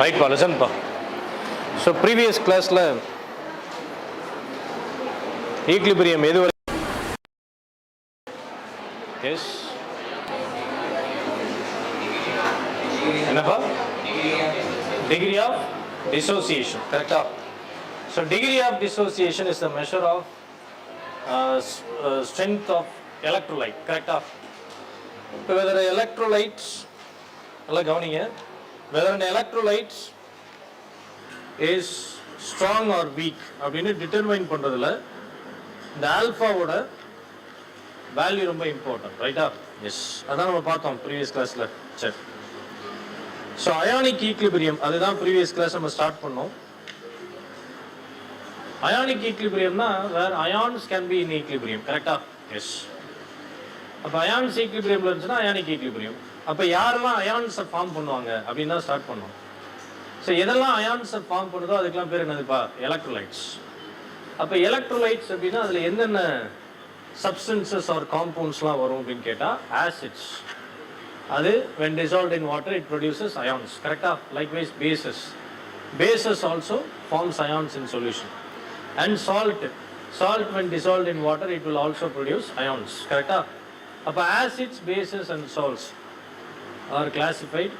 Right, pa, listen pa. So previous class la equilibrium edu vara. Yes. Enapa? Degree of dissociation. Correct. So degree of dissociation is the measure of strength of electrolyte. Correct. Whether electrolytes, whether an electrolyte is strong or weak அப்படின்னு determine பண்றதுல இந்த ஆல்பாவோட value ரொம்ப important. ரைட்டா? Yes, அதான் நம்ம பார்த்தோம் previous கிளாஸ்ல. சரி, ஸோ அயானிக் ஈக்லிபிரியம் அதுதான் ப்ரீவியஸ் கிளாஸ் நம்ம ஸ்டார்ட் பண்ணோம். அயானிக் ஈக்லிபிரியம்னா where ions can be in equilibrium. கரெக்டா? எஸ். அப்போ அயான்ஸ் ஈக்லிபிரியம்ல இருந்துச்சுன்னா அயானிக் ஈக்லிபிரியம். அப்போ யாரெல்லாம் அயான்ஸை ஃபார்ம் பண்ணுவாங்க அப்படின்னு தான் ஸ்டார்ட் பண்ணோம். ஸோ எதெல்லாம் அயான்ஸை ஃபார்ம் பண்ணுதோ அதுக்கெல்லாம் பேர் என்னதுப்பா? எலக்ட்ரோலைட்ஸ். அப்போ எலக்ட்ரோலைட்ஸ் அப்படின்னா அதில் என்னென்ன சப்ஸ்டன்சஸ் ஆர் காம்பவுண்ட்ஸ்லாம் வரும் அப்படின்னு கேட்டால் ஆசிட்ஸ். அது when dissolved in water it produces ions. கரெக்டா? Likewise bases. Bases also forms ions in solution. And salt. Salt when dissolved in water it will also produce ions. கரெக்டா? அப்போ acids, bases and salts are classified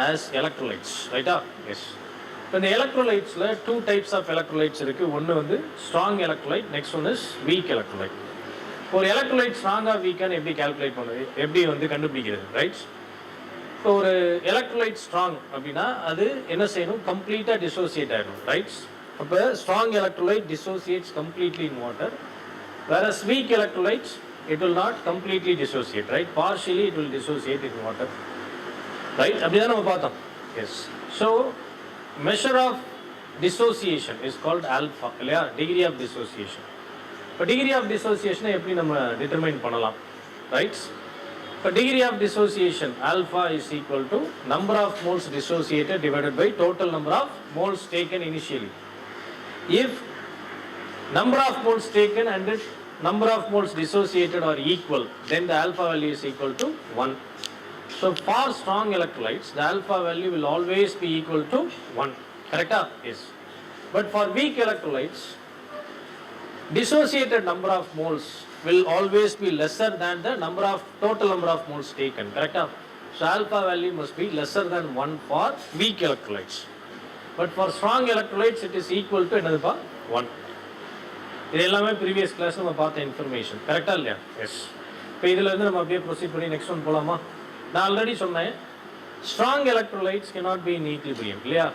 as electrolytes. ரைட்டா? S. இப்போ இந்த எலக்ட்ரோலைட்ஸில் two types of electrolytes இருக்குது. ஒன்று வந்து strong electrolyte, next one is weak electrolyte. ஒரு electrolyte ஸ்ட்ராங்காக வீக்கான்னு எப்படி கால்குலேட் பண்ணுறது, எப்படி வந்து கண்டுபிடிக்கிறது? ரைட். இப்போ ஒரு எலக்ட்ரோலைட் ஸ்ட்ராங் அப்படின்னா அது என்ன செய்யணும்? கம்ப்ளீட்டாக டிசோசியேட் ஆகிடும். ரைட்ஸ். அப்போ strong electrolyte dissociates completely in water. whereas weak electrolytes it will not completely dissociate, right? Partially it will dissociate in water, right? அப்படிதான் நம்ம பார்த்தோம். Yes. So measure of dissociation is called alpha, இல்லையா? Degree of dissociation. இப்போ degree of dissociation எப்படி நம்ம determine பண்ணலாம்? Right? இப்போ degree of dissociation alpha is equal to number of moles dissociated divided by total number of moles taken initially. If number of moles taken and the number of moles dissociated are equal, then the alpha value is equal to 1. So for strong electrolytes, the alpha value will always be equal to 1. Correct? Yes. But for weak electrolytes, dissociated number of moles will always be lesser than the total number of moles taken. Correct? So alpha value must be lesser than 1 for weak electrolytes. But for strong electrolytes, it is equal to another 1. இது எல்லாமே previous class நம்ம பார்த்த information. கரெக்டாக இல்லையா? S. இப்போ இதில் இருந்து நம்ம அப்படியே ப்ரொசீட் பண்ணி நெக்ஸ்ட் ஒன் போகலாமா? நான் ஆல்ரெடி சொன்னேன், strong electrolytes cannot be in equilibrium, இல்லையா?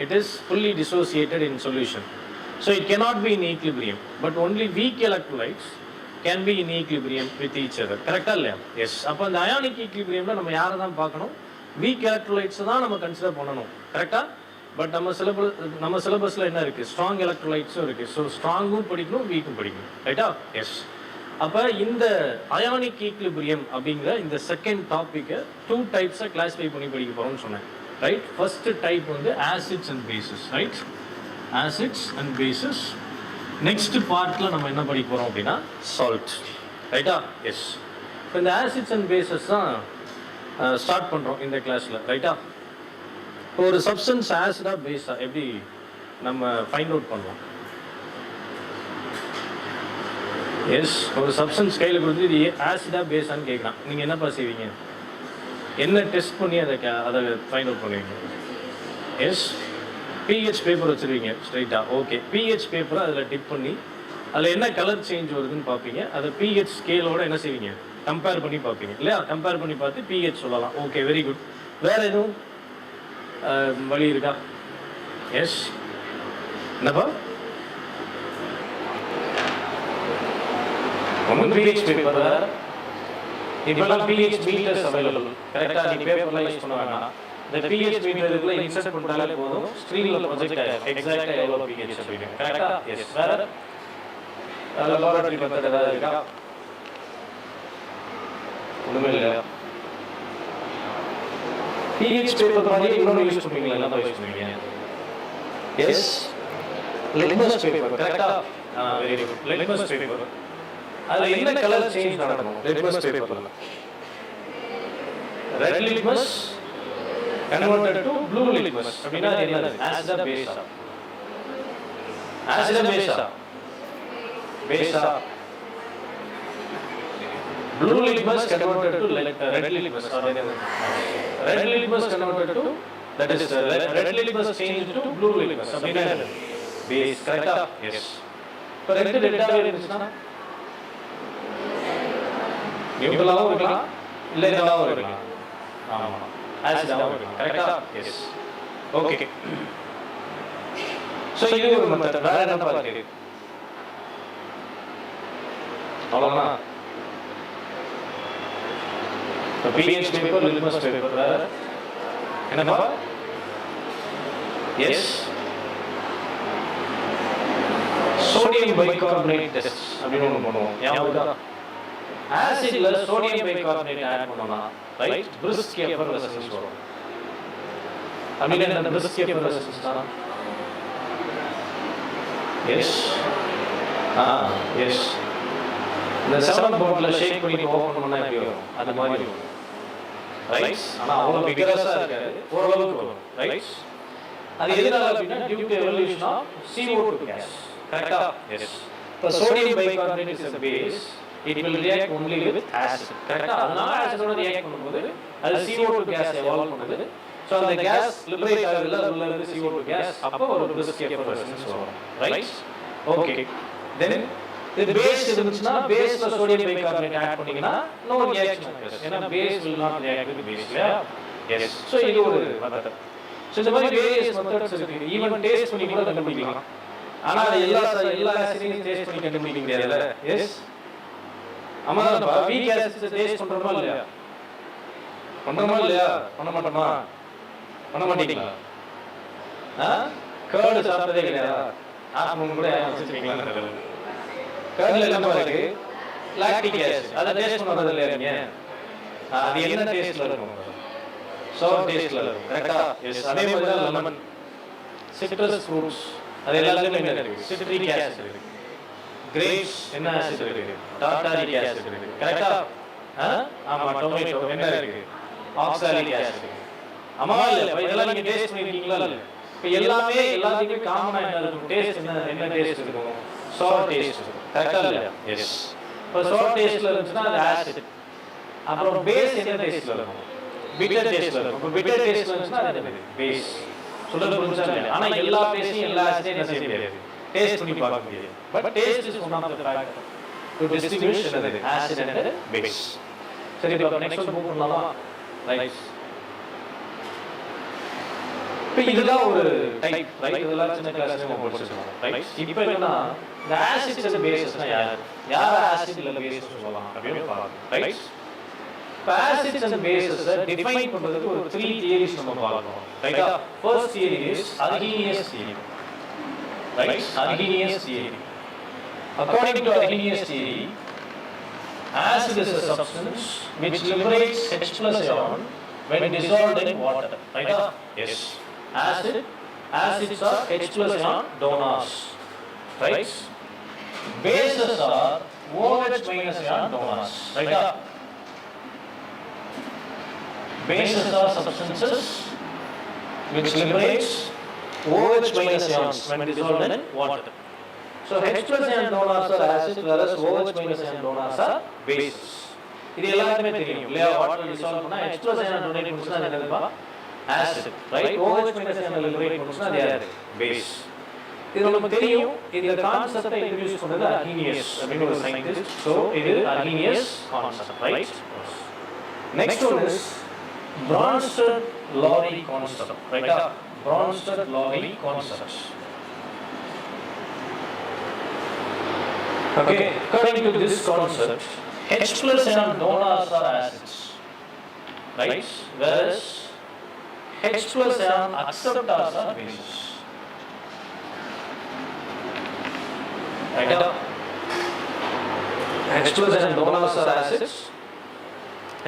It is fully dissociated in solution. So it cannot be in equilibrium. But only weak electrolytes can be in equilibrium with each other. கரெக்டாக இல்லையா? S. அப்போ அந்த ionic ஈக்லிபிரியமில் நம்ம யாரை தான் பார்க்கணும்? Week எலக்ட்ரோலைட்ஸை தான் நம்ம கன்சிடர் பண்ணணும். கரெக்டாக? பட் நம்ம சிலபஸில் என்ன இருக்குது? ஸ்ட்ராங் எலக்ட்ரோலைட்ஸும் இருக்குது. ஸோ ஸ்ட்ராங்கும் படிக்கணும், வீக்கும் படிக்கணும். ரைட்டா? எஸ். அப்போ இந்த அயானிக் ஈக்லிபிரியம் அப்படிங்கிற இந்த செகண்ட் டாப்பிக்கை டூ டைப்ஸாக கிளாஸிஃபை பண்ணி படிக்க போகிறோம்னு சொன்னேன். ரைட். ஃபர்ஸ்ட் டைப் வந்து acids and bases. Right. Acids and bases. Next பார்ட்டில் நம்ம என்ன படிக்க போகிறோம் அப்படின்னா சால்ட். ரைட்டா? எஸ். இப்போ இந்த ஆசிட்ஸ் அண்ட் பேசஸ் தான் ஸ்டார்ட் பண்ணுறோம் இந்த கிளாஸில். ரைட்டா? இப்போ ஒரு சப்ஸ்டன்ஸ் ஆசிடா பேஸா எப்படி நம்ம ஃபைண்ட் அவுட் பண்ணலாம்? எஸ். ஒரு சப்ஸ்டன்ஸ் கையில் கொடுத்து இது ஆசிடா பேஸான்னு கேட்குறான். நீங்கள் என்னப்பா செய்வீங்க? என்ன டெஸ்ட் பண்ணி அதை ஃபைண்ட் அவுட் பண்ணுவீங்க? எஸ். பிஹெச் பேப்பர் வச்சுருவீங்க ஸ்ட்ரைட்டாக. ஓகே. பிஹெச் பேப்பரை அதில் டிப் பண்ணி அதில் என்ன கலர் சேஞ்ச் வருதுன்னு பார்ப்பீங்க. அதை பிஹெச் ஸ்கேலோட என்ன செய்வீங்க? கம்பேர் பண்ணி பார்ப்பீங்க, இல்லையா? கம்பேர் பண்ணி பார்த்து பிஹெச் சொல்லலாம். Okay, very good. வேறு எதுவும் வழி இருக்கா? எஸ். என்னப்பா? ஒன்று பிஹெச் பேப்பர். இப்பெல்லாம் பிஹெச் மீட்டர்ஸ் அவைலபிள். கரெக்டாக நீங்கள் பேப்பர்லாம் யூஸ் பண்ண வேணாம். இந்த பிஹெச் மீட்டருக்குள்ள இன்சர்ட் பண்ணாலே போதும், ஸ்க்ரீனில் ப்ரொஜெக்ட் ஆகிடும் எக்ஸாக்டாக எவ்வளோ பிஹெச் அப்படின்னு. கரெக்டாக? எஸ். வேறு லேபரேட்டரி மெத்தட் ஏதாவது இருக்கா? ஒன்றுமே இல்லையா? pH பேப்பர் மாதிரி இன்னொன்று யூஸ் பண்ணுவீங்களா? என்ன யூஸ் பண்ணுவீங்க? எஸ். Litmus paper. கரெக்டா? Very good. Litmus paper. அதில் என்ன கலர் சேஞ்ச் நடக்கும் லிட்மஸ் பேப்பரில்? Red litmus, converted to blue litmus. அப்படின்னா என்னது? ஆசிடா பேஸா? ஆசிடா பேஸா? பேஸா. Blue litmus converted to red litmus. Red litmus converted to, that is red litmus changed to blue litmus. அப்படின்னா என்னது? Base. கரெக்டா? Yes. இப்போ ரெண்டு ரெட்டாவே இருந்துச்சுன்னா நியூட்ரலாவும் இருக்கலாம், இல்லை இதாவும் இருக்கலாம். ஆமா, ஆசிடாவும் இருக்கலாம். கரெக்டா? எஸ். ஓகே. ஸோ இது ஒரு மெத்தட். வேற என்ன பாருங்க? அவ்வளோதான். pH paper, litmus paper. வேற என்னப்பா? எஸ். சோடியம் பைகார்பனேட் டெஸ்ட் அப்படின்னு ஒன்று பண்ணுவோம். ஞாபகம்? ஆசிட்ல சோடியம் பைகார்பனேட் ஆட் பண்ணோம்னா ரைட் பிரிஸ்க் எஃபரசன்ஸ் வரும். அப்படின்னா என்ன பிரிஸ்க் எஃபரசன்ஸ் தான்? எஸ். எஸ். இந்த 7 பாட்டில் ஷேக் பண்ணி ஓபன் பண்ணா எப்படி வரும்? அந்த மாதிரி வரும். ரைட். ஆனா அவ்வளவு விகரஸா இருக்காது, ஓரளவுக்கு வரும். ரைட். அது எதனால அப்படின்னா due to evolution of CO2 gas. கரெக்ட்டா? எஸ். இப்போ sodium bicarbonate is a base. It will react only with acid. கரெக்ட்டா? அதனால ஆசிடோட ரியாக்ட் பண்ணும்போது அது CO2 gas எவால்வ் பண்ணுது. சோ அந்த gas லிபரேட் ஆகுதுல, உள்ள இருந்து CO2 gas, அப்போ ஒரு பிரிஸ்க் எஃபரசன்ஸ் வரும். ரைட். ஓகே. தென் இது பேஸ் இருந்துச்சுன்னா பேஸ்ல சோடியம் பைகார்பனேட் ஆட் பண்ணீங்கன்னா நோ ரியாக்ஷன் ஆகுது. ஏன்னா base will not react with base. Yes. So இது ஒரு மெத்தட். சோ இந்த மாதிரி வேரியஸ் மெத்தட்ஸ் இருக்கு. ஈவன் டேஸ்ட் பண்ணி கூட கண்டுபிடிக்கலாம். ஆனா எல்லா ஆசிடையும் டேஸ்ட் பண்ணி கண்டுபிடிக்க முடியாதுல. எஸ். ஆமாப்பா, வீக் ஆசிட் டேஸ்ட் பண்றோமா இல்லையா? பண்றோமா இல்லையா? பண்ண மாட்டோமா? பண்ண மாட்டீங்களா? கர்ட் சாப்பிட்டதே கிடையாதா? ஆஃப்டர்நூன் கூட வச்சிருக்கீங்களா? கர்ட்ல என்ன இருக்கு? Lactic acid. அதை டேஸ்ட் பண்றது இல்லையா நீங்க? அது என்ன டேஸ்ட்ல இருக்கும்? சோர் டேஸ்ட்ல இருக்கும். கரெக்ட்டா? எஸ். அதே மாதிரி தான் லெமன், சிட்ரஸ் ஃப்ரூட்ஸ், அது எல்லாத்துலயும் என்ன இருக்கு? சிட்ரிக் ஆசிட் இருக்கு. கிரேப்ஸ் என்ன ஆசிட் இருக்கு? டார்டாரிக் ஆசிட் இருக்கு. கரெக்ட்டா? ஆமா. டொமேட்டோ என்ன இருக்கு? Oxalic acid. ஆமா இல்ல? இதெல்லாம் நீங்க டேஸ்ட் பண்ணிருக்கீங்களா இல்ல? இப்போ எல்லாமே எல்லாத்துக்குமே காமனா என்ன இருக்கும்? டேஸ்ட் என்ன டேஸ்ட் இருக்கும்? சோர் டேஸ்ட் இருக்கும். கரெக்ட்டா இல்ல? எஸ். இப்போ சோர் டேஸ்ட்ல இருந்துச்சுன்னா அது ஆசிட். அப்புறம் பேஸ் என்ன டேஸ்ட்ல இருக்கும்? பிட்டர் டேஸ்ட்ல இருக்கும். இப்போ பிட்டர் டேஸ்ட்ல இருந்துச்சுன்னா அது என்னது? பேஸ். சொல்றது புரிஞ்சா இல்ல? ஆனா எல்லா பேஸையும் எல்லா ஆசிடையும் என்ன செய்ய முடியாது? டேஸ்ட் பண்ணி பார்க்க முடியாது. But taste is one of the factor to distinguish என்னது? Acid and base. சரி, இப்போ நெக்ஸ்ட் மூவ் பண்ணலாமா? ரைட். இப்போ இதுதான் ஒரு டைப். ரைட். இதெல்லாம் சின்ன கிளாஸ்ல நம்ம படிச்சிருக்கோம். ரைட். இப்போ என்னன்னா இந்த ஆசிட்ஸ் அண்ட் பேஸஸ்னா யார் ஆசிட் இல்ல பேஸ் சொல்லலாம் அப்படினு பார்ப்போம். ரைட். இப்போ ஆசிட்ஸ் அண்ட் பேஸஸ் டிஃபைன் பண்றதுக்கு ஒரு 3 தியரிஸ் நம்ம பார்க்கணும். ரைட்டா? First theory is Arrhenius theory. Right? Arrhenius theory. According to Arrhenius theory, acid is a substance which liberates H plus ion when dissolved in water. Right? Yes. Acids are H plus ion donors. Right? Bases are OH minus ion donors. Right? Bases are substances which liberates OH minus ions when dissolved in water. So H plus ion donors are acids, whereas OH minus ion donors are bases. இது எல்லாருமே தெரியும் இல்லையா? Water dissolve பண்ணா H plus ion donate பண்ணுச்சுன்னா அது என்னதுப்பா? Acid. Right? OH minus ion liberate பண்ணுச்சுன்னா அது யாரு? பேஸ். இது நமக்கு தெரியும். இந்த கான்செப்டை இன்ட்ரோ듀ஸ் பண்ணது Arrhenius அப்படிங்கிற ஒரு சயின்டிஸ்ட். சோ இது Arrhenius concept. Right? Next one is Bronsted-Lowry concept. Right? Bronsted-Lowry concept. Okay, according to this concept, H plus ion donors are acids, right? Whereas H plus ion acceptors are bases. Right? H plus ion donors are acids.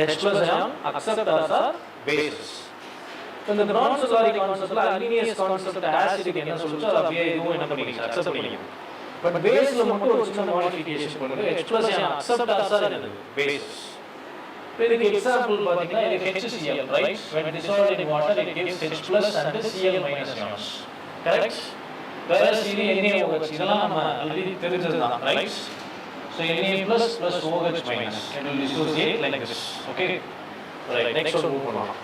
H plus ion acceptors are bases. So இந்த Bronsted-Lowry conceptல Arrhenius concept ஆசிட்க்கு என்ன சொல்லுச்சோ அது அப்படியே இதுவும் என்ன பண்ணிக்கிச்சு? Accept பண்ணிக்கிது. But பேஸ்ல மட்டும் ஒரு சின்ன மாடிஃபிகேஷன் பண்ணுது. H plus ion acceptors are என்னது? bases. இதுக்கு எக்ஸாம்பிள் பார்த்தீங்கன்னா இது HCl, right? When dissolved in water, it gives H plus and Cl minus ions. Correct? Whereas இது NaOH, இதெல்லாம் நம்ம already தெரிஞ்சதுதான், right? So Na plus plus OH minus, it will dissociate like this. Okay? Right. Next one move பண்ணலாம்.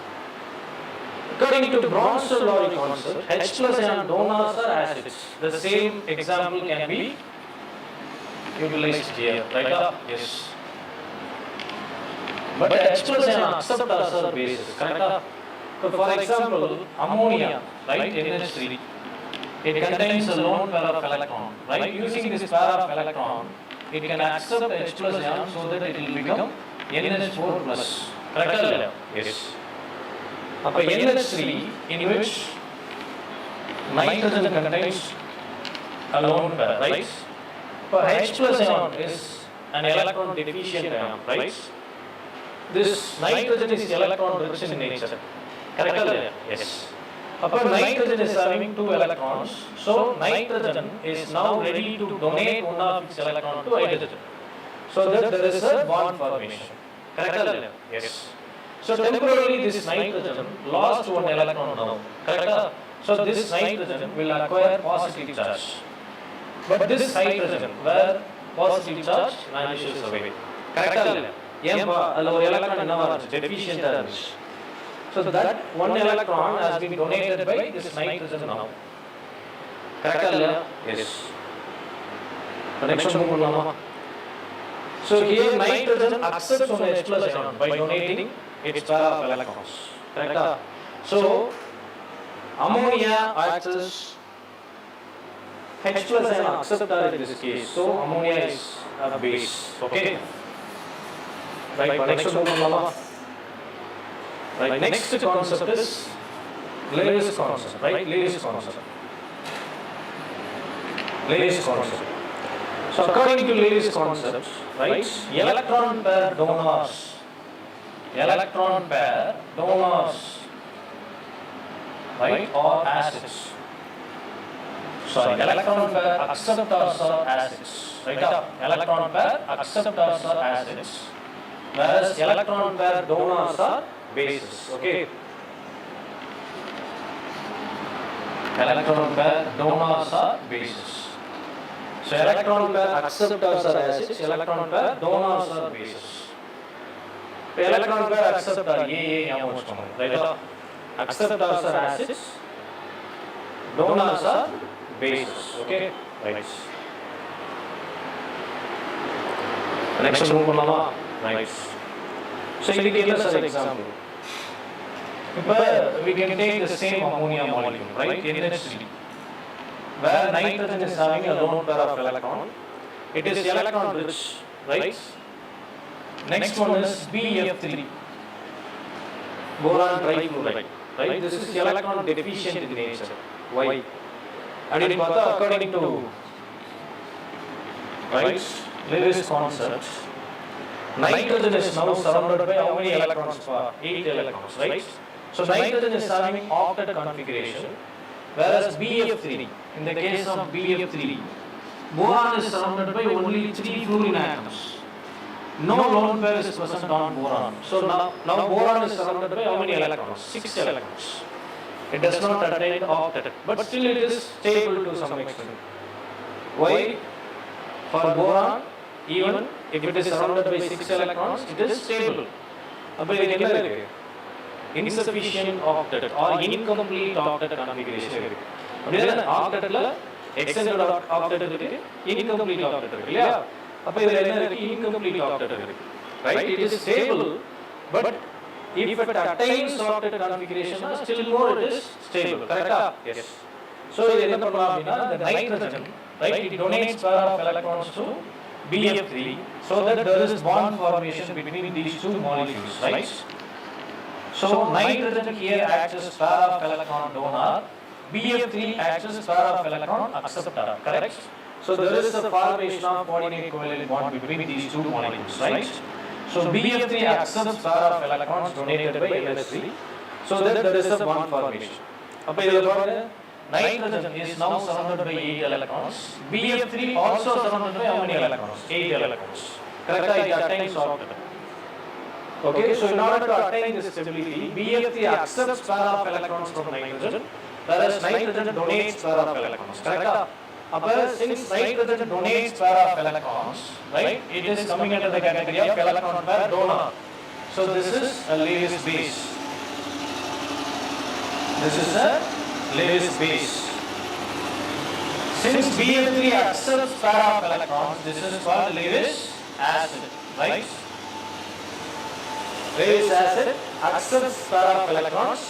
According to Bronsted law concept, H plus ion donors are acids. The same example can be utilized here, right? Yes. But H plus ion acceptors are bases, correct? So for example, ammonia, right, NH3, it contains a lone pair of electron, right? Using this pair of electron, it can accept H plus ion so that it will become NH4 plus, correct? Yes. Now NH3, in which nitrogen contains a lone pair, right? For H plus ion is an electron deficient ion, right? This nitrogen is electron rich in nature, correct? Yes. Upon nitrogen is having 2 electrons, so nitrogen is now ready to donate one of its electron to hydrogen, so that there is a bond formation, correct? Yes. So temporarily this nitrogen lost one electron now, correct? So this nitrogen will acquire positive charge, but this hydrogen where positive charge vanishes away, correct? ஏன்பா அதுல ஒரு electron என்னவா இருந்துச்சு, டெஃபிஷியன்ட்டா இருந்துச்சு. So that one electron has been donated by this nitrogen now, correct? Yes. Next one move பண்ணலாமா? So here nitrogen accepts one H plus ion by donating its pair of electrons, correct? So ammonia acts as H plus ion acceptor in this case, so ammonia is a base, okay? Right, next one move பண்ணலாமா? Right, next concept is Lewis concept, right? Lewis concept. Lewis concept. So according to Lewis concept, right, electron pair donors, right, or acids. Sorry, electron pair acceptors are acids, right? Electron pair acceptors are acids, whereas electron pair donors are bases, okay? Electron pair donors are bases. So electron pair acceptors are acids, electron pair donors are bases. Electron pair acceptor AA ஞாபகம் வச்சுக்கோங்க, ரைட்டா? Acceptors are acids, donors are bases, okay? Right. Next one move பண்ணலாமா? Right. So இதுக்கு என்ன sir example? இப்போ we can take the same ammonia molecule, right? NH3, where nitrogen is having a lone pair of electron. It is electron rich, right? Next one is BF3, boron trifluoride, right? This is electron deficient in nature. Why? And in Pata, according to, right, Lewis concept, nitrogen is now surrounded by how many electrons? 8 electrons, right? So nitrogen is having octet configuration, whereas BF3, in the case of BF3, boron is surrounded by only 3 fluorine atoms. No lone pair is present on boron. So now boron is surrounded by how many electrons? 6 electrons. It does not attain octet, but still it is stable to some extent. Why? For boron, even if it is surrounded by 6 electrons, it is stable. அப்ப இது என்ன இருக்கு? Insufficient octet or incomplete octet configuration இருக்கு. அப்படியே octetல extended octet இருக்கு, incomplete octet இருக்கு இல்லையா? அப்ப இதுல என்ன இருக்கு? Incomplete octet இருக்கு. Right? It is stable, but if it attains octet configuration, still more it is stable. Correct? Yes. So இது என்ன பண்ணலாம் அப்படின்னா the nitrogen, right, it donates pair of electrons to BF3 so that there is bond formation between these two molecules, right? So nitrogen here acts as pair of electron donor, BF3 acts as pair of electron acceptor, correct? So there is a formation of coordinate covalent bond between these two molecules, right? So BF3 accepts pair of electrons donated by NH3 so that there is a bond formation. அப்ப இதுல பாருங்க, nitrogen is now surrounded by 8 electrons. BF3 also surrounded by how many electrons? 8 electrons. Correct? It attains octet. Okay, so in order to attain this stability, BF3 accepts pair of electrons from nitrogen, whereas nitrogen donates pair of electrons. Correct? Since nitrogen donates pair of electrons, right, it is coming under the category of electron pair donor. So this is a Lewis base. This is a Lewis base. Since BF3 accepts pair of electrons, this is called Lewis acid, right? Lewis acid accepts pair of electrons,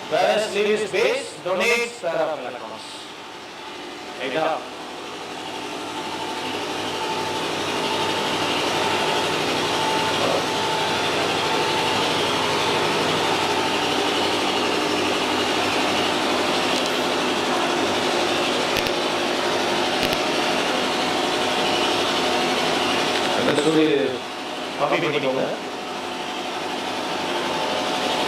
whereas Lewis base donates pair of electrons. Right? Copy பண்ணிக்கோங்க.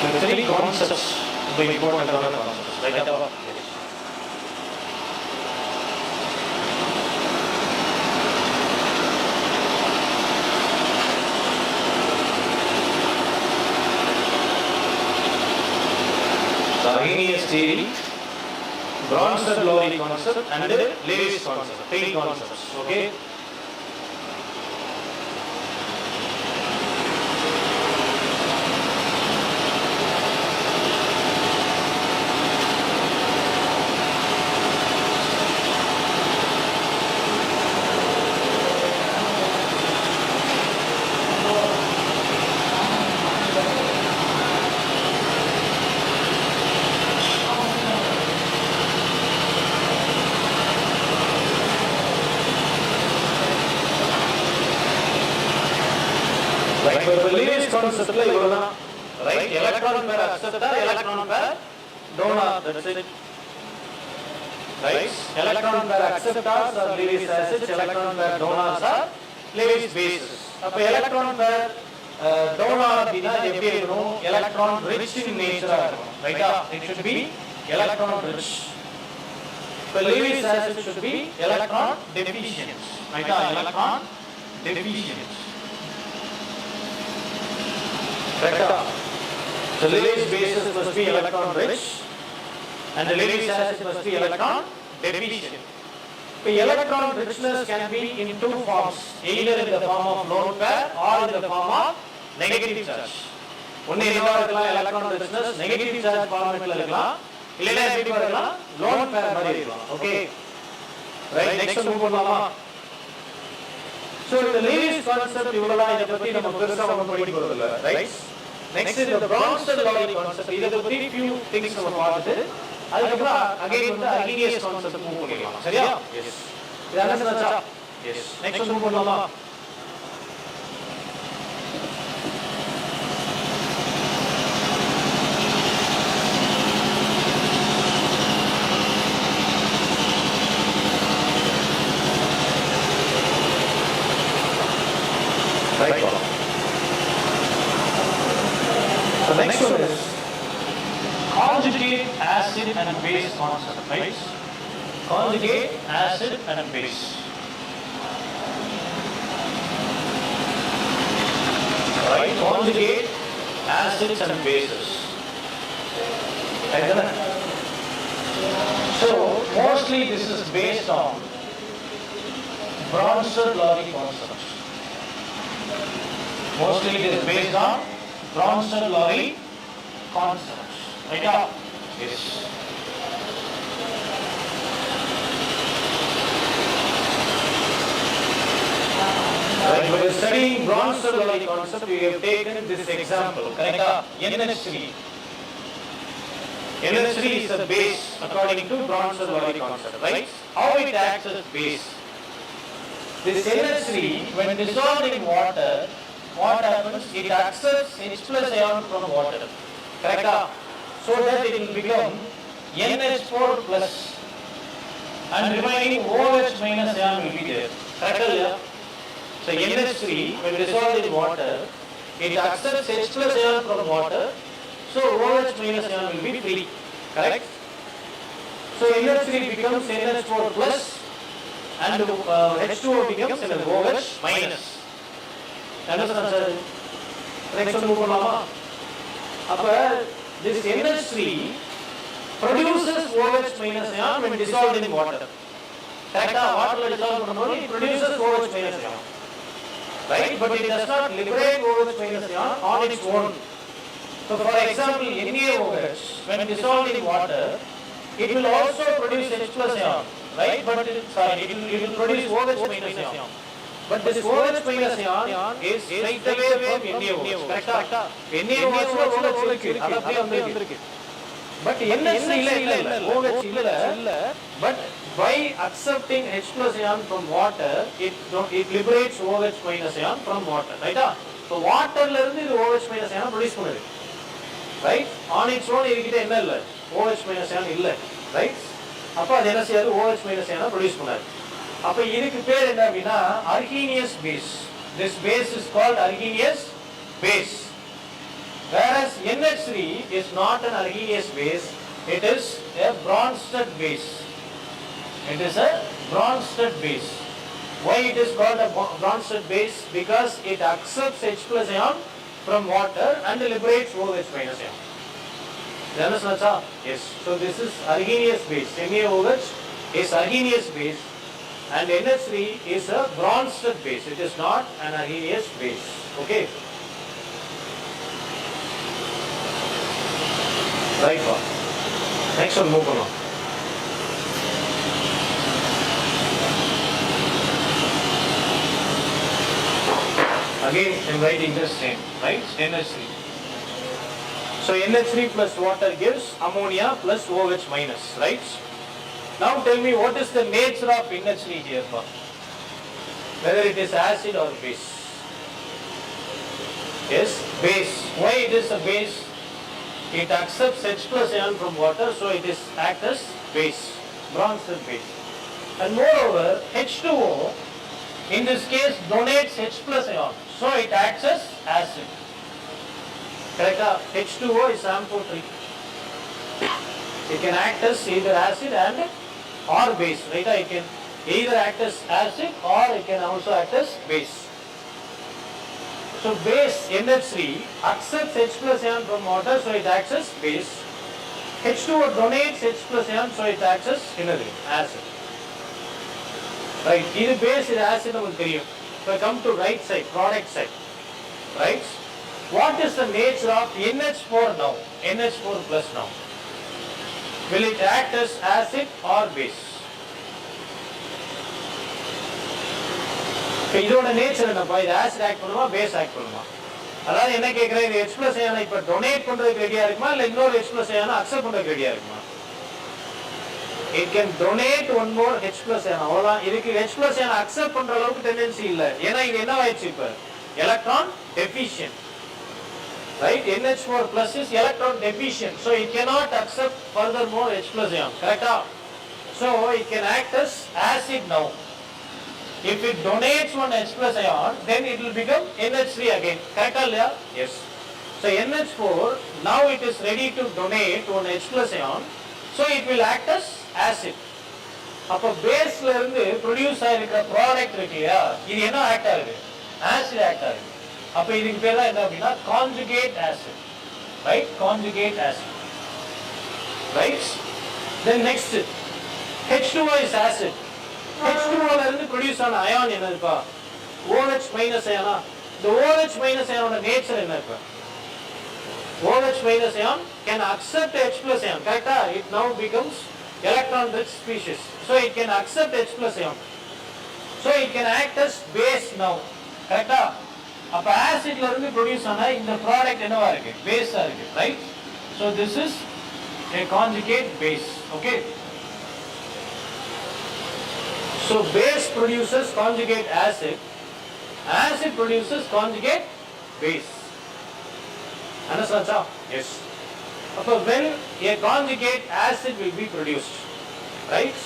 The three concepts ரொம்ப இம்பார்ட்டன்டான concepts ரைட்டா. Arrhenius theory, Bronsted-Lowry concept and Lewis concept, three concepts. Okay. Lewis concept right? Electron pair acceptor, electron pair donor. That's it. Right? Electron pair acceptors are Lewis acids, electron pair donors are Lewis bases. அப்ப electron pair donor அப்படினா எப்படி இருக்கணும்? Electron rich in nature இருக்கணும். ரைட்டா? It should be electron rich. So Lewis acid should be electron deficient. ரைட்டா? Electron deficient. Correct. So Lewis bases must be electron rich and the Lewis acid must be electron deficient. The electron richness can be in two forms, either in the form of lone pair or in the form of negative charge. One electron richness negative charge format la irukkalam illana eppadi irukkalam lone pair mari irukkalam. Okay, right? Next move pannalama. So the Lewis concept ivvala idha pathi nama perusa onnu padi poradilla, right? Next is the Bronsted-Lowry concept. Idha pathi few things nama paathu adukapra again வந்து Arrhenius concept move பண்ணிடலாம். சரியா? Yes. இது அண்டர்ஸ்டாண்டா? Yes. Next move பண்ணலாமா? Right. So the next one is conjugate acid and base concept, right? Conjugate acid and base. Right? Conjugate acids and bases. Right? So mostly this is based on Bronsted-Lowry concept. Mostly it is based on Bronsted-Lowry concepts. Right? Yes. Right, when you are studying Bronsted-Lowry concept, we have taken this example. Correct? NH3. NH3 is a base according to Bronsted-Lowry concept. Right? How it acts as base? This NH3, when dissolved in water, what happens? It accepts H plus ion from water. Correct? So that it will become NH4 plus and remaining OH minus ion will be there. Correct? So NH3 when dissolved in water, it accepts H plus ion from water. So OH minus ion will be free. Correct? So NH3 becomes NH4 plus and H2O becomes OH minus. Understand, sir? Next one move பண்ணலாமா? அப்ப this NH3 produces OH minus ion when dissolved in water. Correct? Water dissolved பண்ணும்போது it produces OH minus ion. Right? But it does not liberate OH minus ion on its own. So for example, NaOH when dissolved in water, it will also produce H plus ion. Right? But it will produce OH minus ion. But this OH minus ion is straight away from NaOH. Correct? NaOH OH இருக்கு. அது அப்படியே வந்திருக்கு. But NH3 இல்ல OH இல்ல. But by accepting H plus ion from water, it liberates OH minus ion from water. Right? So waterல இருந்து இது OH minus ion produce பண்ணுது. Right? On its own இதுகிட்ட என்ன இல்ல? OH minus ion இல்ல. Right? அப்ப அது என்ன செய்யாது? OH minus ion produce பண்ணாது. அப்ப இதுக்கு பேர் என்ன அப்படினா Arrhenius base. This base is called Arrhenius base. Whereas NH3 is not an Arrhenius base, it is a Bronsted base. It is a Bronsted base. Why it is called a Bronsted base? Because it accepts H plus ion from water and liberates OH minus ion. You understand? Yes. So this is Arrhenius base. NaOH is Arrhenius base. And NH3 is a Bronsted base. It is not an Arrhenius base. Okay. Right one. Next one, move on. Again, I am writing the same. Right? NH3. So NH3 plus water gives ammonia plus OH minus. Right? Now tell me what is the nature of NH3 here, whether it is acid or base. Yes, base. Why it is a base? It accepts H plus ion from water, so it is act as base, Bronsted base. And moreover, H2O in this case donates H plus ion, so it acts as acid. Correct? H2O is amphoteric. It can act as either acid and or base, right? It can either act as acid or it can also act as base. So base NH3 accepts H plus ion from water, so it acts as base. H2O donates H plus ion, so it acts as acid. Right? This base is acid. So come to right side, product side. Right? What is the nature of NH4 now? NH4 plus now. Will it act as acid or base? இதோட nature என்னப்பா? இது acid act பண்ணுமா, base act பண்ணுமா? அதாவது என்ன கேக்குறேன், இது H plus ion இப்ப டொனேட் பண்றதுக்கு ரெடியா இருக்குமா இல்ல இன்னொரு H plus ion அக்செப்ட் பண்றதுக்கு ரெடியா இருக்குமா? It can donate one more H plus ion. அவ்வளவுதான். இதுக்கு H plus ion அக்செப்ட் பண்ற அளவுக்கு டெண்டன்சி இல்ல. ஏன்னா இது என்ன ஆயிடுச்சு இப்ப? Electron deficient. Right? NH4 plus is electron deficient, so it cannot accept furthermore H plus ion. Correct? So it can act as acid now. If it donates one H plus ion, then it will become NH3 again. Correct? Yes. So NH4 now it is ready to donate one H plus ion, so it will act as acid. அப்ப பேஸ்ல இருந்து produce ஆயிருக்கிற product இருக்கு இல்லையா, இது என்ன act ஆகுது? Acid act ஆகுது. அப்ப இதுக்கு பேர் தான் என்ன அப்படின்னா conjugate acid. Right? Conjugate acid. Right? Then next H2O is acid. H2O ல இருந்து ப்ரொடியூஸ் ஆன அயான் என்னதுப்பா? OH minus அயானா? இந்த OH minus அயானோட நேச்சர் என்ன இப்ப? OH minus ion can accept H plus ion. Correct? It now becomes electron rich species. So it can accept H plus ion. So it can act as base now. Correct? அப்ப ஆசிட்ல இருந்து produce ஆன இந்த product என்னவா இருக்கு? பேஸா இருக்கு. Right? So this is a conjugate base. Okay? So base produces conjugate acid. Acid produces conjugate base. Understand? Yes. So when a conjugate acid will be produced, right?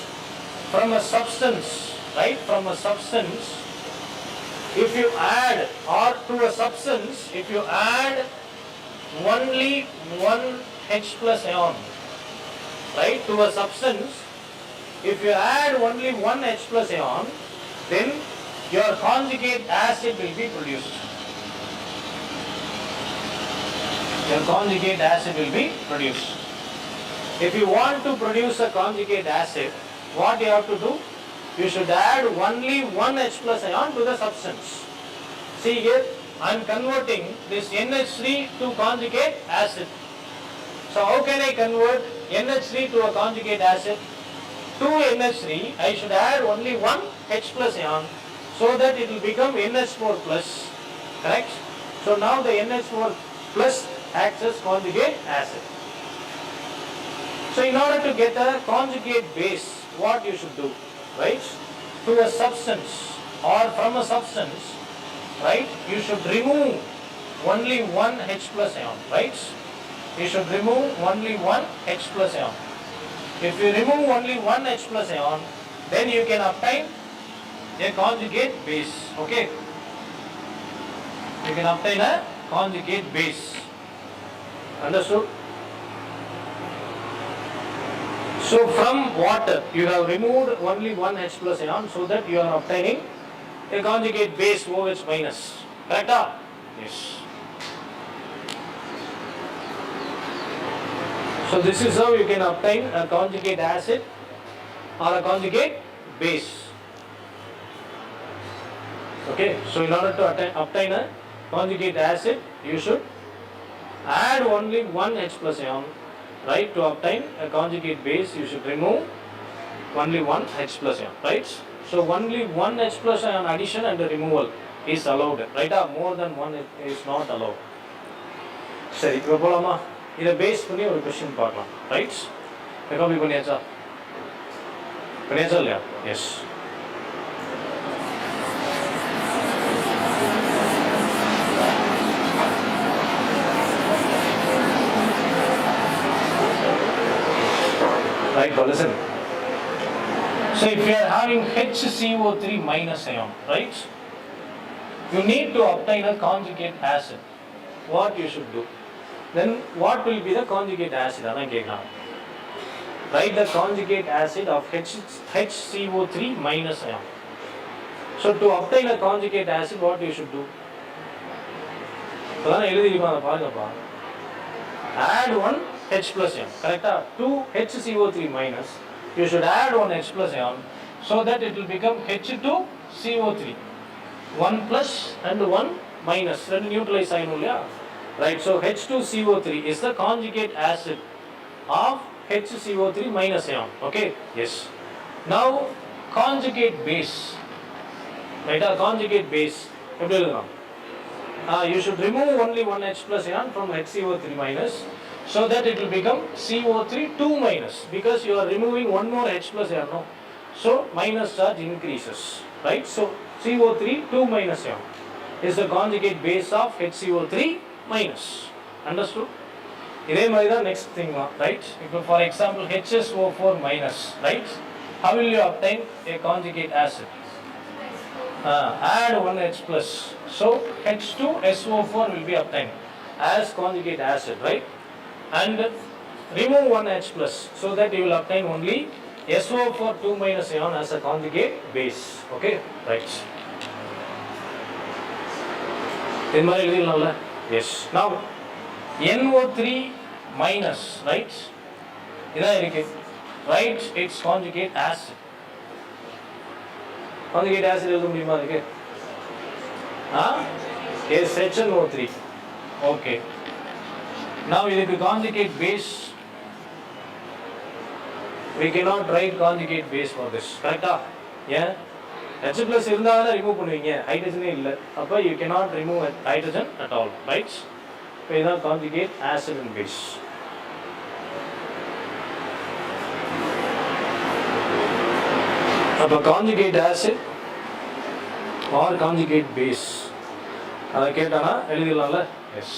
From a substance, right? From a substance, if you add, or to a substance, if you add only one H plus ion, right? To a substance, if you add only one H plus ion, then your conjugate acid will be produced. your conjugate acid will be produced. If you want to produce a conjugate acid, what you have to do? You should add only one H plus ion to the substance. See here, I am converting this NH3 to conjugate acid. So how can I convert NH3 to a conjugate acid? To NH3, I should add only one H plus ion so that it will become NH4 plus. Correct? So now the NH4 plus acts as conjugate acid. So in order to get a conjugate base, what you should do, right? To a substance or from a substance, right? You should remove only one H plus ion, right? You should remove only one H plus ion. If you remove only one H plus ion, then you can obtain a conjugate base, okay? You can obtain a conjugate base. Understood? So from water, you have removed only one H plus ion so that you are obtaining a conjugate base OH minus. Correct? Yes. So this is how you can obtain a conjugate acid or a conjugate base. Okay, so in order to obtain a conjugate acid, you should add only one H plus ion. Right, to obtain a conjugate base, you should remove only one H plus ion, right? So only one H plus ion addition and removal is allowed, right? More than one is not allowed. சரி, இப்போ போலாமா? இதை base பண்ணி ஒரு question பார்க்கலாம், right? Copy பண்ணியாச்சா? பண்ணியாச்சா இல்லையா? S. Right, but listen. So if you are having HCO3 minus ion, right? You need to obtain a conjugate acid. What you should do? Then what will be the conjugate acid? Write the conjugate acid of HCO3 minus ion. So to obtain a conjugate acid, what you should do? Add one H plus ion, correct? To HCO3 minus, you should add one H plus ion so that it will become H2CO3. One plus and one minus, then neutralize ion, right? So H2CO3 is the conjugate acid of HCO3 minus ion, okay? Yes. Now conjugate base, right? Conjugate base, you should remove only one H plus ion from HCO3 minus so that it will become CO3 2 minus, because you are removing one more H plus ion, no? So minus charge increases, right? So CO3 2 minus ion is the conjugate base of HCO3 minus. Understood? Next thing, right? For example, HSO4 minus, right? How will you obtain a conjugate acid? Add one H plus. So H2SO4 will be obtained as conjugate acid, right? And remove one H plus so that you will obtain only SO4 2 minus ion as a conjugate base. Okay, right. Yes. Now NO3 minus, right? Write its conjugate acid. Conjugate acid எழுத முடியுமா அதுக்கு? Yes, HNO3. Okay. Now இதுக்கு conjugate base, we cannot write conjugate base for this. Correct? Yeah. H plus இருந்தாலும் remove பண்ணுவீங்க, ஹைட்ரஜனே இல்லை, அப்போ you cannot remove hydrogen at all, right? இப்போ இதுதான் conjugate acid and base. அப்போ conjugate acid or conjugate base அதை கேட்டானா எழுதிடலாம்ல? S.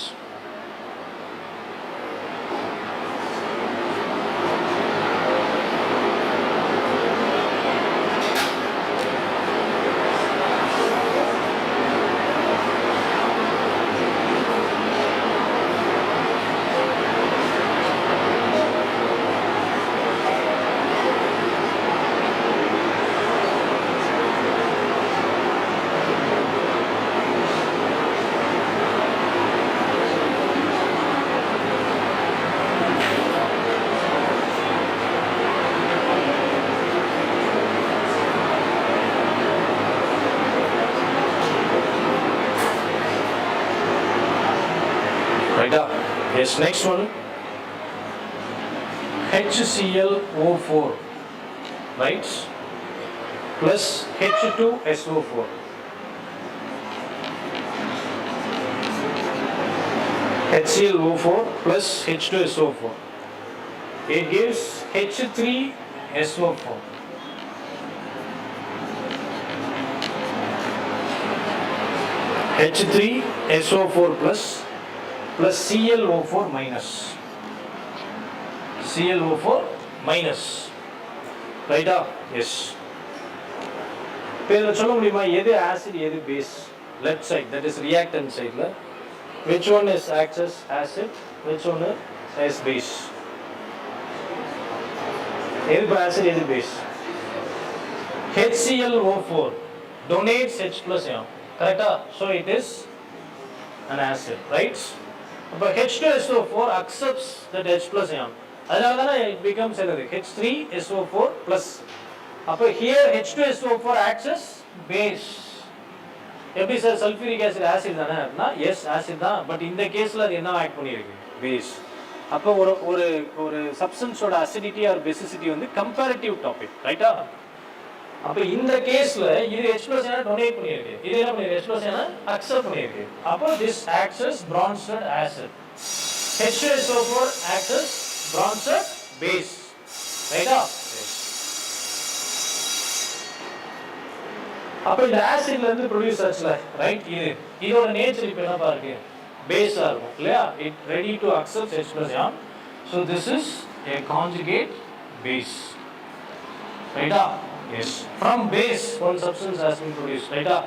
Yes, next one. HClO4, right? Plus H2SO4. HClO4 plus H2SO4. It gives H3SO4. H3SO4 plus ClO4 minus. ClO4 minus. Right? Yes. பேர் சொல்ல முடியுமா எது acid எது base? Left side, that is reactant side. Which one is acts as acid? Which one is base? எது acid எது base? HClO4 donates H plus ion. Correct? So it is an acid, right? But H2SO4 accepts that H plus ion. Adala it becomes H3SO4 plus. Here H2SO4 acts as base. எப்படி sir sulphuric acid acid தானே அப்படின்னா S acid தான், but இந்த கேஸில் அது என்ன act பண்ணியிருக்கு base. அப்போ ஒரு ஒரு ஒரு சப்ஸ்டன்ஸோட அசிடிட்டி ஆர் பேசிசிட்டி வந்து கம்பேரிட்டிவ் டாபிக், ரைட்டா? அப்போ இந்த கேஸில் இது H plus என்ன டொனேட் பண்ணியிருக்கு, இது என்ன பண்ணியிருக்கு H plus என்ன அக்செப்ட் பண்ணியிருக்கு. அப்போ this acts as Bronsted acid. H2SO4 acts as Bronsted base, ரைட்டா? அப்போ இந்த ஆசிட்ல இருந்து ப்ரொடியூஸ் ஆச்சுல, ரைட்? இதோட நேச்சர் இப்போ என்னப்பா இருக்கு, பேஸா இருக்கும் இல்லையா? It ready to accept H plus ion. So this is a conjugate base, ரைட்டா? Yes. From base one substance has been produced, ரைட்டா?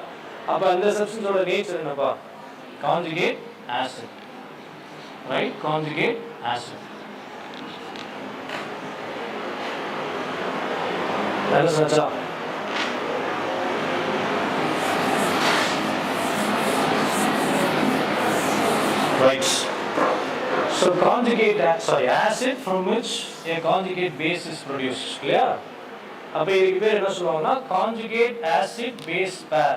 அப்போ அந்த சப்ஸ்டன்ஸோட நேச்சர் என்னப்பா? Conjugate acid, right? Conjugate acid. That is such a right. So conjugate acid from which a conjugate base is produced. Clear? அப்போ இதுக்கு பேர் என்ன சொல்லுவாங்கன்னா conjugate acid base pair.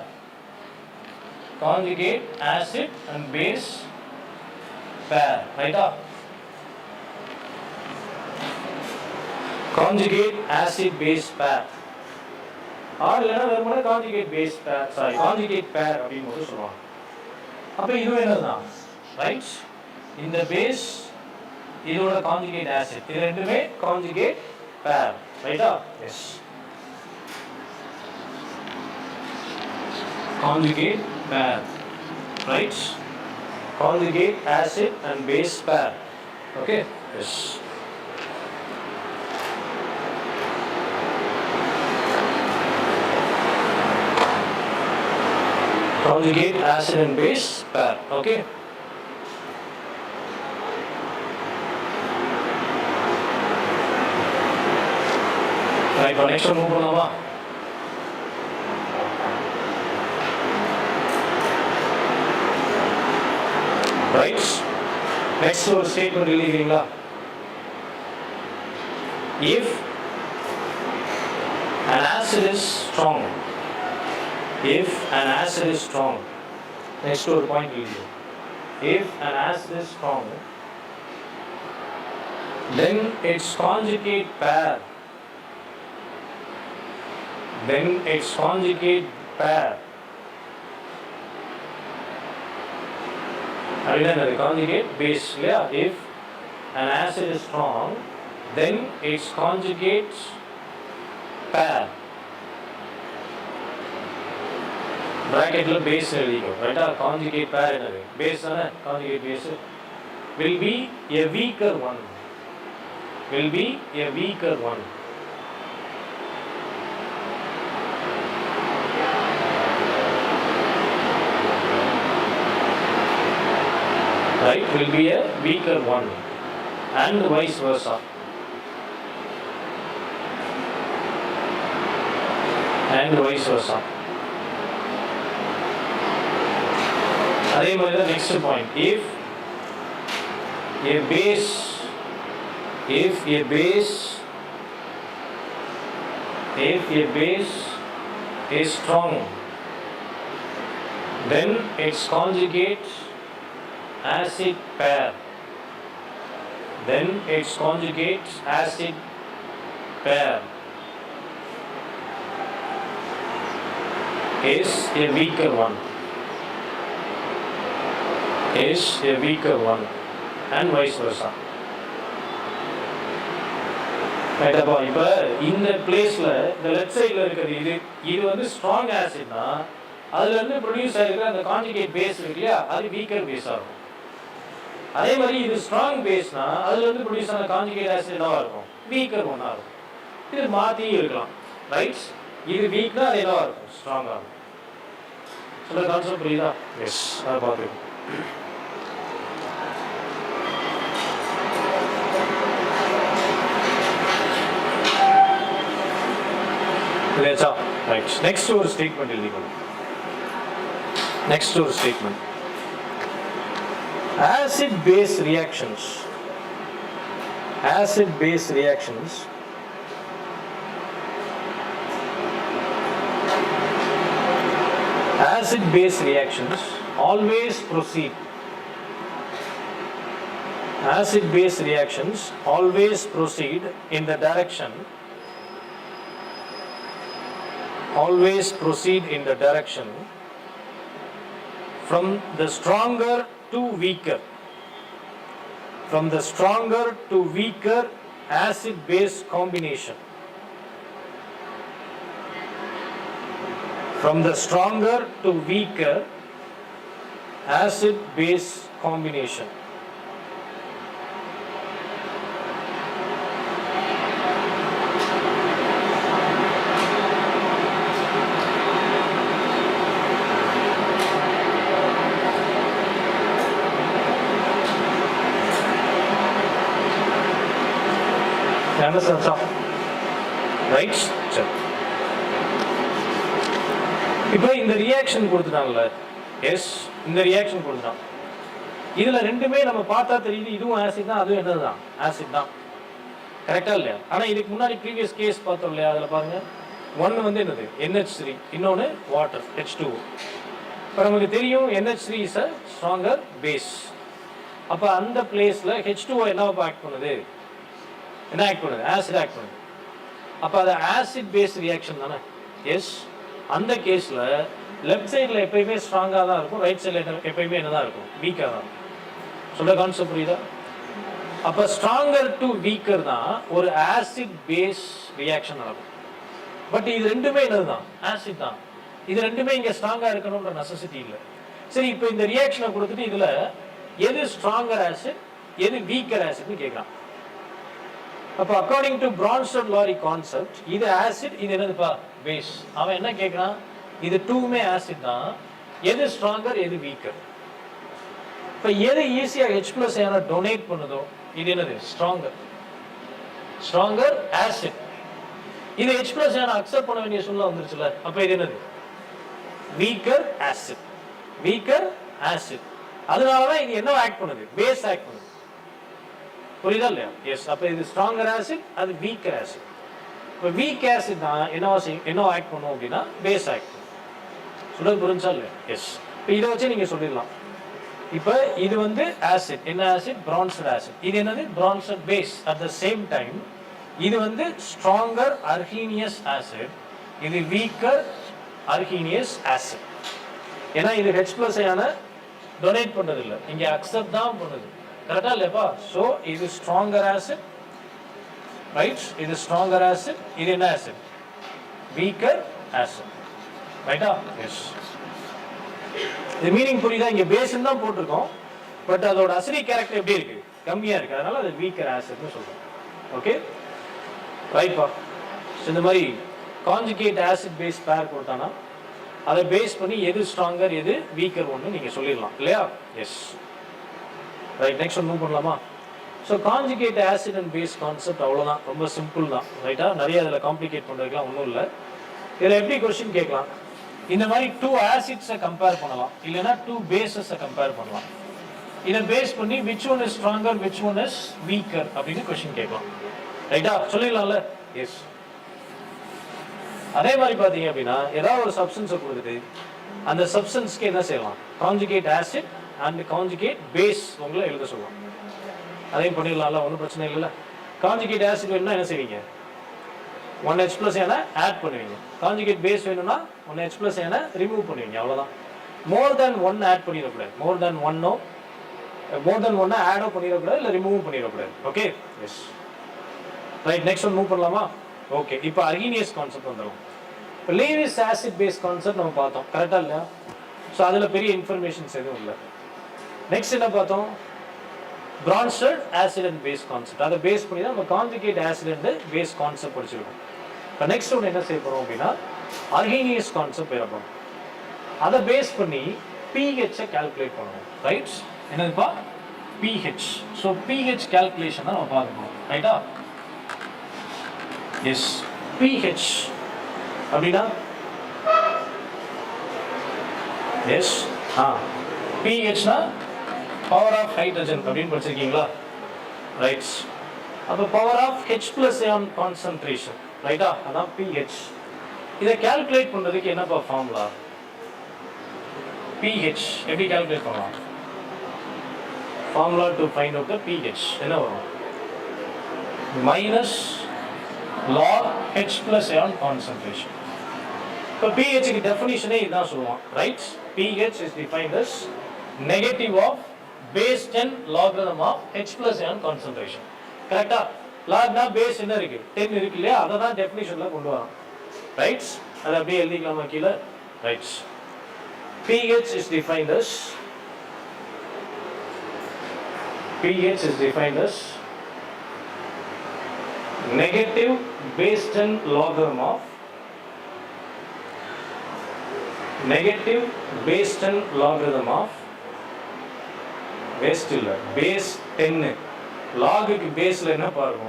Conjugate acid and base pair, right? Conjugate acid base pair. Or இல்லைன்னா வெறுமனே conjugate base pair, conjugate pair அப்படின்னு மட்டும் சொல்லுவாங்க. அப்போ இது என்னதுதான், right? இந்த பேஸ் இதோட கான்ஜுகேட் ஆசிட், இது ரெண்டுமே கான்ஜுகேட் பேர், ரைட்டா? Yes. Conjugate pair, right? Conjugate acid and base pair. Okay? Yes. Conjugate acid and base pair. Okay? Right, for next one move பண்ணலாமா? Right? Next ஒரு statement எழுதிக்கிறீங்களா? If an acid is strong, if an acid is strong, next ஒரு point எழுதிக்கிறோம். If an acid is strong, then its conjugate pair, அப்படின்னா the conjugate base, இல்லையா? If an acid is strong, then its conjugate pair, bracketல base எழுதிக்கோ, ரைட்டா? conjugate pair என்னது? base தானே? conjugate base will be a weaker one, right? Will be a weaker one, and vice versa. அதே மாதிரி தான் next point. If a base is strong, then its conjugate acid pair then its conjugate acid pair is a weaker one. Is a weaker one and vice versa. ரைட்டாப்பா? இப்போ இந்த பிளேஸில் இந்த left சைடில் இருக்கிறது இது வந்து ஸ்ட்ராங் ஆசிட்னா அதுலேருந்து ப்ரொடியூஸ் ஆகிருக்கிற அந்த கான்ஜுகேட் பேஸ் இருக்கு இல்லையா, அது வீக்கர் பேஸாக இருக்கும். அதே மாதிரி இது ஸ்ட்ராங் பேஸ்னா அதுலேருந்து ப்ரொடியூஸ் ஆன கான்ஜுகேட் ஆசிட் என்னவாக இருக்கும்? வீக்கர் ஒன்றா இருக்கும். இது மாற்றியும் இருக்கலாம். ரைட்? இது வீக்னா அது என்னவாக இருக்கும்? ஸ்ட்ராங்காக இருக்கும். சொல்ல கான்செப்ட் புரியுதா? எஸ், அதை பார்த்துருக்கோம். Right. Next to our statement illegal. Next to our statement. Acid-base reactions. Acid-base reactions. Acid-base reactions always proceed. Acid-base reactions always proceed in the direction. Always proceed in the direction from the stronger to weaker. From the stronger to weaker acid-base combination. From the stronger to weaker acid-base combination. Right? சரி, இப்போ இந்த reaction கொடுத்துட்டாங்கல்ல, S, இந்த reaction கொடுத்துட்டான். இதுல ரெண்டுமே நம்ம பார்த்தா தெரியுது, இதுவும் ஆசிட் தான், அதுவும் என்னது தான்? ஆசிட் தான். கரெக்டா இல்லையா? ஆனா இதுக்கு முன்னாடி ப்ரீவியஸ் கேஸ் பார்த்தோம் இல்லையா, அதுல பாருங்க, ஒன்னு வந்து என்னது? NH3, இன்னொன்னு வாட்டர், H2O. இப்போ நமக்கு தெரியும் NH3 is a stronger base. அப்போ அந்த பிளேஸ்ல H2O என்னவா ஆக்ட் பண்ணுது? என்ன ஆக்ட் பண்ணுது? ஆசிட் ஆக்ட் பண்ணுது. அப்போ அது ஆசிட் பேஸ் ரியாக்ஷன் தானே? எஸ். அந்த கேஸில் லெஃப்ட் சைடில் எப்பயுமே ஸ்ட்ராங்காக தான் இருக்கும், ரைட் சைடில் எப்பயுமே என்ன தான் இருக்கும்? வீக்காக தான் இருக்கும். சொல்ல கான்செப்ட் புரியுதா? அப்போ ஸ்ட்ராங்கர் டு வீக்கர் தான் ஒரு ஆசிட் பேஸ் ரியாக்ஷன் நடக்கும். பட் இது ரெண்டுமே என்னது தான்? ஆசிட் தான். இது ரெண்டுமே இங்கே ஸ்ட்ராங்காக இருக்கணுன்ற நெசசிட்டி இல்லை. சரி, இப்போ இந்த ரியாக்ஷனை கொடுத்துட்டு இதில் எது ஸ்ட்ராங்கர் ஆசிட், எது வீக்கர் ஆசிட்னு கேட்குறான். அப்போ அக்கார்டிங் டு பிரான்ஸ்டட்-லாரி கான்செப்ட், இது ஆசிட், இது என்னதுப்பா? பேஸ். அவன் என்ன கேட்குறான்? இது டூமே ஆசிட் தான், எது ஸ்ட்ராங்கர், எது வீக்கர்? இப்போ எது ஈஸியாக H+ அயனை டொனேட் பண்ணுதோ இது என்னது? ஸ்ட்ராங்கர். Stronger acid. இது H+ அயனை அக்செப்ட் பண்ண வேண்டிய சூழ்நிலை வந்துருச்சுல, அப்போ இது என்னது? Weaker acid. Weaker acid. அதனால தான் இது என்ன ஆக்ட் பண்ணுது? பேஸ் ஆக்ட் பண்ணுது. புரியுதா இல்லையா? எஸ். அப்போ இது ஸ்ட்ராங்கர் ஆசிட், அது வீக்கர் ஆசிட். இப்போ வீக் ஆசிட் தான் என்ன ஆக்ட் பண்ணும் அப்படின்னா பேஸ் ஆக்ட் பண்ணும். சொல்றது புரிஞ்சா இல்லையா? எஸ். இப்போ இதை வச்சு நீங்கள் சொல்லிடலாம். இப்போ இது வந்து ஆசிட், என்ன ஆசிட்? Brønsted acid. இது என்னது? Bronsted base. At the same time இது வந்து ஸ்ட்ராங்கர் அர்ஹீனியஸ் ஆசிட், இது வீக்கர் அர்ஹீனியஸ் ஆசிட். ஏன்னா இது H+ அயனை டொனேட் பண்ணுறது இல்லை, இங்கே அக்செப்ட் தான் பண்ணுது. கரெக்டா இல்லையாப்பா? ஸோ இது ஸ்ட்ராங்கர் ஆசிட், ரைட்? இது ஸ்ட்ராங்கர் ஆசிட், இது என்ன ஆசிட்? Weaker acid. ரைட்டா? எஸ். இது மீனிங் புரியுதா? இங்கே பேஸ்ன்னு தான் போட்டிருக்கோம், பட் அதோட அசிடிக் கேரக்டர் எப்படி இருக்கு? கம்மியாக இருக்கு, அதனால அது வீக்கர் ஆசிட்னு சொல்றோம். ஓகே, ரைட்பா? இந்த மாதிரி கான்ஜுகேட் ஆசிட் பேஸ் பேர் கொடுத்தானா அதை பேஸ் பண்ணி எது ஸ்ட்ராங்கர், எது வீக்கர் ஒன்று நீங்கள் சொல்லிடலாம் இல்லையா? Yes. Right, next one move பண்ணலாமா? So conjugate acid and base concept அவ்வளோதான், ரொம்ப சிம்பிள் தான். ரைட்டா? நிறைய அதில் காம்ப்ளிகேட் பண்ணுறதுக்குலாம் ஒன்றும் இல்லை. இதில் எப்படி கொஸ்டின் கேட்கலாம்? இந்த மாதிரி 2 ஆசிட்ஸை கம்பேர் பண்ணலாம், இல்லைன்னா 2 பேஸஸை கம்பேர் பண்ணலாம். இதை பேஸ் பண்ணி which one is stronger, which one is weaker அப்படின்னு கொஸ்டின் கேட்கலாம். ரைட்டா? சொல்லிடலாம்ல? எஸ். அதே மாதிரி பார்த்தீங்க அப்படின்னா ஏதாவது ஒரு சப்ஸ்டன்ஸை கொடுத்துட்டு அந்த சப்ஸ்டன்ஸ்க்கு என்ன செய்யலாம்? Conjugate acid and conjugate base உங்களை எழுத சொல்லலாம். அதையும் பண்ணிடலாம்ல, ஒன்றும் பிரச்சனை இல்லைல்ல. கான்ஜுகேட் ஆசிட் வேணும்னா என்ன செய்வீங்க, 1H ப்ளஸ் ஏனை ஆட் பண்ணுவீங்க. கான்ஜுகேட் பேஸ் வேணும்னா 1H ப்ளஸ் ஏனை ரிமூவ் பண்ணுவீங்க, அவ்வளோதான். மோர் தேன் 1 ஆட் பண்ணிடக்கூடாது. மோர் தேன் 1 ஆடோ பண்ணிடக்கூடாது, இல்லை ரிமூவும் பண்ணிடக்கூடாது. Okay, S right. Next one move பண்ணலாமா? ஓகே, இப்போ அர்ஹீனியஸ் கான்செப்ட் வந்துடும். இப்போ லீவிஸ் ஆசிட் பேஸ் கான்செப்ட் நம்ம பார்த்தோம், கரெக்டாக இல்லையா? ஸோ அதில் பெரிய இன்ஃபர்மேஷன்ஸ் எதுவும் இல்லை. நெக்ஸ்ட் என்ன பார்த்தோம், Bronsted acid and base concept. அதை பேஸ் பண்ணி தான் நம்ம conjugate acid and base concept படிச்சிருக்கோம். இப்போ நெக்ஸ்ட் ஒன்று என்ன செய்ய போகிறோம் அப்படின்னா, அர்ஹீனியஸ் கான்செப்ட் பெறப்போம். அதை பேஸ் பண்ணி பிஹெச்சை கால்குலேட் பண்ணணும். ரைட், என்னதுப்பா பிஹெச். ஸோ பிஹெச் கால்குலேஷன் தான் நம்ம பார்க்கணும், ரைட்டா? எஸ், பிஹெச் அப்படின்னா எஸ் பிஹெச்னா பவர் ஆஃப் ஹைட்ரஜன் அப்படின்னு படிச்சிருக்கீங்களா? ரைட்ஸ். அப்போ power of H + ion concentration, ரைட்டா? அதான் pH. இதை கால்குலேட் பண்ணுறதுக்கு என்னப்பா ஃபார்முலா? pH எப்படி கால்குலேட் பண்ணலாம்? Formula to find out the pH என்ன வரும்? Minus log H + ion concentration. இப்போ pHக்கு டெஃபினிஷனே இதுதான் சொல்லுவான், ரைட்? pH is defined as negative of base 10 logarithm of H + ion concentration. கரெக்டா? லாக்னா பேஸ் என்ன இருக்கு, 10 இருக்கு இல்லையா? அதை தான் டெஃபினிஷன்ல கொண்டு வரோம், ரைட்? அதை அப்படியே எழுதிக்கலாமா கீழே? Right. pH is defined as negative base 10 logarithm of base இல்லை base 10. லாகுக்கு பேஸ்ல என்ன பாருங்க,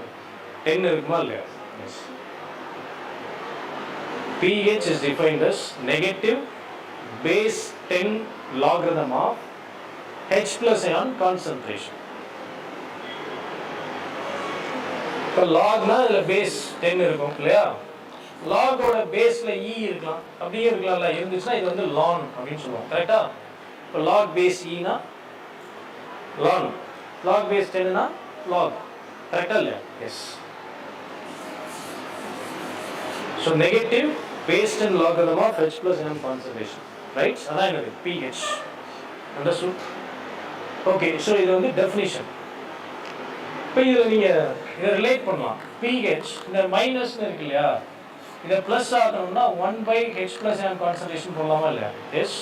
10 இருக்குமா இல்லையா? S. pH is defined as negative base 10 logarithm of H + ion concentration. இப்போ லாக்னா இதில் பேஸ் 10 இருக்கும் இல்லையா? லாகோட பேஸ்ல E இருக்கலாம், அப்படியே இருக்கலாம்ல, இருந்துச்சுன்னா இது வந்து லான் அப்படின்னு சொல்லுவோம், கரெக்டா? இப்போ லாக் பேஸ் ஈனா லான், லாக் பேஸ் 10னா லாக், கரெக்டா இல்லையா? Yes. So negative base 10 logarithm of H + ion concentration, right? அதான் என்னது pH. அண்டர்ஸ்டுட்? ஓகே, ஸோ இது வந்து டெஃபினிஷன். இப்போ இதில் நீங்கள் இதை ரிலேட் பண்ணலாம். pH இந்த மைனஸ்னு இருக்கு இல்லையா, இதை ப்ளஸ் ஆகணும்னா 1/H + அயான் கான்சன்ட்ரேஷன் போடலாமா இல்லையா? எஸ்.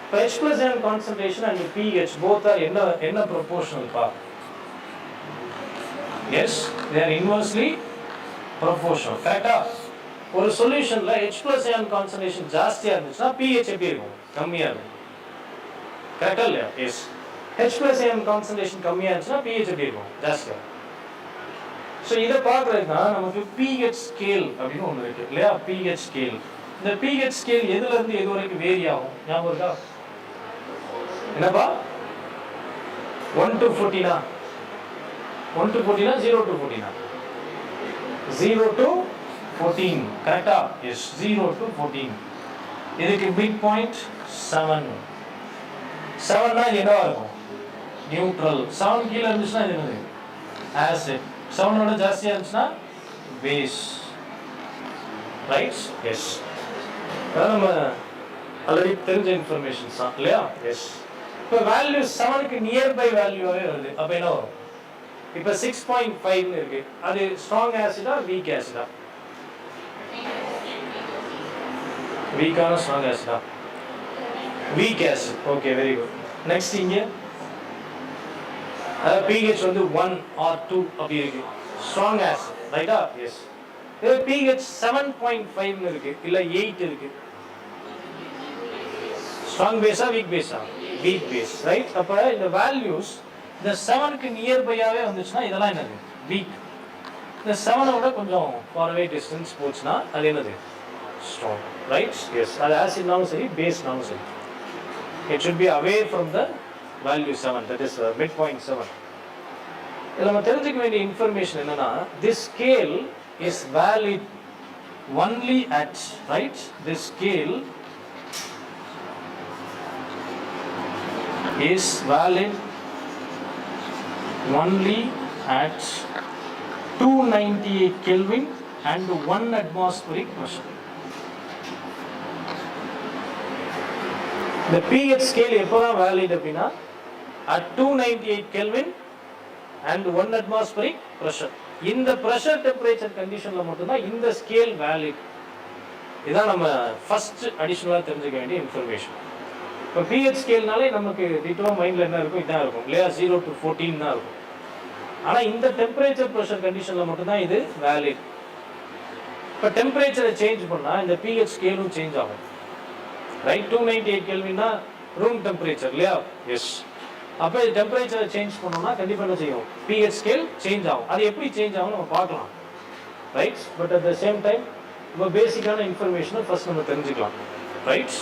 இப்போ H + ion concentration and pH both are என்ன ப்ரொபோர்ஷனல்ப்பா? Yes, they are inversely proportional, கரெக்டா? ஒரு சொல்யூஷன்ல H + அயான் கான்சன்ட்ரேஷன் ஜாஸ்தியா இருந்துச்சுன்னா pH எப்படி இருக்கும்? கம்மியா இருக்கும், கரெக்டா இல்லையா? எஸ். H + அயான் கான்சன்ட்ரேஷன் கம்மியா இருந்துச்சுன்னா pH எப்படி இருக்கும்? ஜாஸ்தியா. ஸோ இதை பார்க்குறதுனா நமக்கு pH ஸ்கேல் அப்படின்னு ஒன்று இருக்கு இல்லையா? pH scale. இந்த pH ஸ்கேல் எதுல இருந்து எது வரைக்கும் வேரி ஆகும் ஞாபகம் இருக்கா? என்னப்பா? 1 to 14 1 to 14 0 to 14 0 to 14, கரெக்டா? Yes, 0 to 14. இதுக்கு மிட் பாயிண்ட் 7. 7னா இது என்னவா இருக்கும்? நியூட்ரல். 7 கீழே இருந்துச்சுன்னா இது என்னது? ஆசிட். 7ஓட ஜாஸ்தியா இருந்துச்சுன்னா பேஸ், ரைட்? எஸ். அதான் நம்ம ஆல்ரெடி தெரிஞ்ச இன்ஃபர்மேஷன்ஸ் தான் இல்லையா? எஸ். இப்போ வேல்யூ 7க்கு நியர்பை வேல்யூவாகவே வருது. அப்போ என்ன வரும்? இப்போ 6.5 இருக்கு, அது ஸ்ட்ராங் ஆசிடா வீக் ஆசிடா? வீக்கான ஸ்ட்ராங் ஆசிடா? Weak acid. Okay, very good. Next இங்கே pH வந்து 1 or 2 அப்படி இருக்கு, ஸ்ட்ராங் ஆசிட், ரைட்டா? எஸ். இது pH 7.5 இருக்கு, இல்ல 8 இருக்கு. ஸ்ட்ராங் பேஸா வீக் பேஸா? Weak base, right? அப்ப இந்த வேல்யூஸ் இந்த 7க்கு நியர்பையாவே வந்துச்சுன்னா இதெல்லாம் என்னது? வீக். இந்த 7ஓட கொஞ்சம் ஃபார் அவே டிஸ்டன்ஸ் போச்சுன்னா அது என்னது? Strong, right? எஸ். அது ஆசிட்னாலும் சரி பேஸ்னாலும் சரி, it should be away from the value 7, that is midpoint 7. இதில் நம்ம தெரிஞ்சுக்க வேண்டிய இன்ஃபர்மேஷன் என்னன்னா, this scale is valid only at, right? This scale is valid only at 298 Kelvin and 1 atmospheric pressure. The pH scale எப்போதான் valid அப்படின்னா at 298 Kelvin and 1 atmospheric pressure. இந்த pressure temperature conditionல மட்டும்தான் இந்த scale valid. இதான் நம்ம first additional தெரிஞ்சுக்க வேண்டிய information. இப்போ pH scaleனாலே நமக்கு டிட்டோ மைண்டில் என்ன இருக்கும், இதான் இருக்கும் இல்லையா, 0 to 14 தான் இருக்கும். ஆனால் இந்த டெம்பரேச்சர் ப்ரெஷர் கண்டிஷனில் மட்டும்தான் இது வேலிட். இப்போ டெம்பரேச்சரை சேஞ்ச் பண்ணால் இந்த pH ஸ்கேலும் சேஞ்ச் ஆகும். ரைட், 298 கெல்வின்னா ரூம் டெம்பரேச்சர் இல்லையா, எஸ். அப்போ இது டெம்பரேச்சரை சேஞ்ச் பண்ணோம்னா கண்டிப்பாக என்ன செய்யும், pH ஸ்கேல் சேஞ்ச் ஆகும். அது எப்படி சேஞ்ச் ஆகும் நம்ம பார்க்கலாம். Right, but at the same time நம்ம பேசிக்கான இன்ஃபர்மேஷனை ஃபர்ஸ்ட் நம்ம தெரிஞ்சுக்கலாம். Right,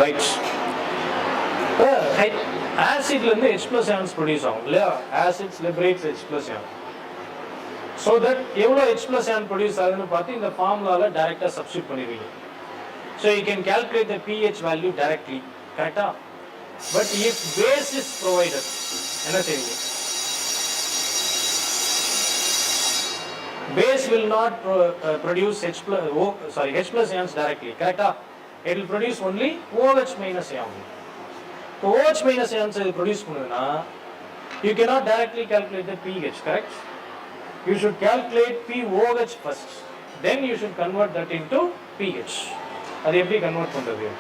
right. ஆசிட்லேருந்து H plus ions ப்ரொடியூஸ் ஆகும் இல்லையா, acids liberates H plus ion. So that எவ்வளோ H plus ion ப்ரொடியூஸ் ஆகுதுன்னு பார்த்து இந்த ஃபார்முலாவில் டைரெக்டாக சப்ஸ்டியூட் பண்ணிடுவீங்க. So you can calculate the pH value directly, கரெக்டாக. But if base is provided என்ன செய்வீங்க, base will not produce H plus ions directly, correct? It will produce only OH minus ion. So OH minus ions will produce pannuna, you cannot directly calculate the pH, correct? You should calculate pOH first, then you should convert that into pH. Adu eppadi convert pandrathu?